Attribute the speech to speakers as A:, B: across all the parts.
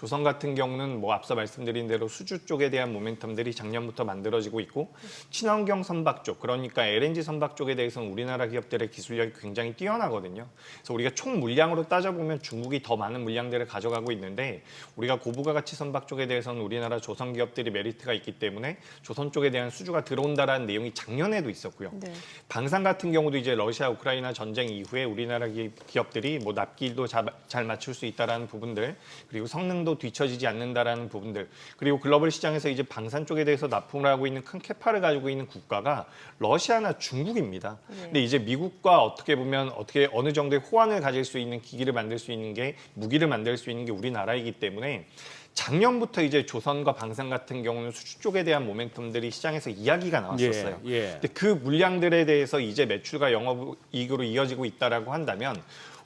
A: 조선 같은 경우는 뭐 앞서 말씀드린 대로 수주 쪽에 대한 모멘텀들이 작년부터 만들어지고 있고 친환경 선박 쪽, 그러니까 LNG 선박 쪽에 대해서는 우리나라 기업들의 기술력이 굉장히 뛰어나거든요. 그래서 우리가 총 물량으로 따져보면 중국이 더 많은 물량들을 가져가고 있는데 우리가 고부가 가치 선박 쪽에 대해서는 우리나라 조선 기업들이 메리트가 있기 때문에 조선 쪽에 대한 수주가 들어온다라는 내용이 작년에도 있었고요.
B: 네.
A: 방산 같은 경우도 이제 러시아 우크라이나 전쟁 이후에 우리나라 기업들이 뭐 납기도 잘 맞출 수 있다라는 부분들, 그리고 성능도 뒤처지지 않는다라는 부분들, 그리고 글로벌 시장에서 이제 방산 쪽에 대해서 납품을 하고 있는 큰 캐파를 가지고 있는 국가가 러시아나 중국입니다.
B: 네.
A: 근데 이제 미국과 어떻게 보면 어느 정도의 호환을 가질 수 있는 기기를 만들 수 있는 게, 무기를 만들 수 있는 게 우리나라이기 때문에 작년부터 이제 조선과 방산 같은 경우는 수주 쪽에 대한 모멘텀들이 시장에서 이야기가 나왔었어요. 근데 그 물량들에 대해서 이제 매출과 영업이익으로 이어지고 있다라고 한다면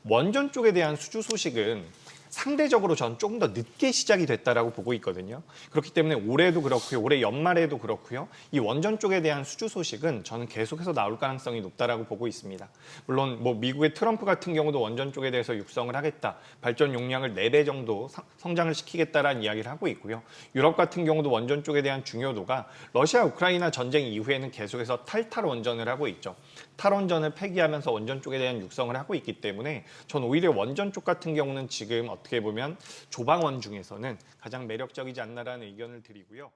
A: 원전 쪽에 대한 수주 소식은 상대적으로 전 조금 더 늦게 시작이 됐다라고 보고 있거든요. 그렇기 때문에 올해도 그렇고요, 올해 연말에도 그렇고요, 이 원전 쪽에 대한 수주 소식은 저는 계속해서 나올 가능성이 높다라고 보고 있습니다. 물론 뭐 미국의 트럼프 같은 경우도 원전 쪽에 대해서 육성을 하겠다, 발전 용량을 4배 정도 성장을 시키겠다라는 이야기를 하고 있고요. 유럽 같은 경우도 원전 쪽에 대한 중요도가 러시아 우크라이나 전쟁 이후에는 계속해서 탈탈 원전을 하고 있죠. 탈원전을 폐기하면서 원전 쪽에 대한 육성을 하고 있기 때문에 전 오히려 원전 쪽 같은 경우는 지금 어떻게 보면 조방원 중에서는 가장 매력적이지 않나라는 의견을 드리고요.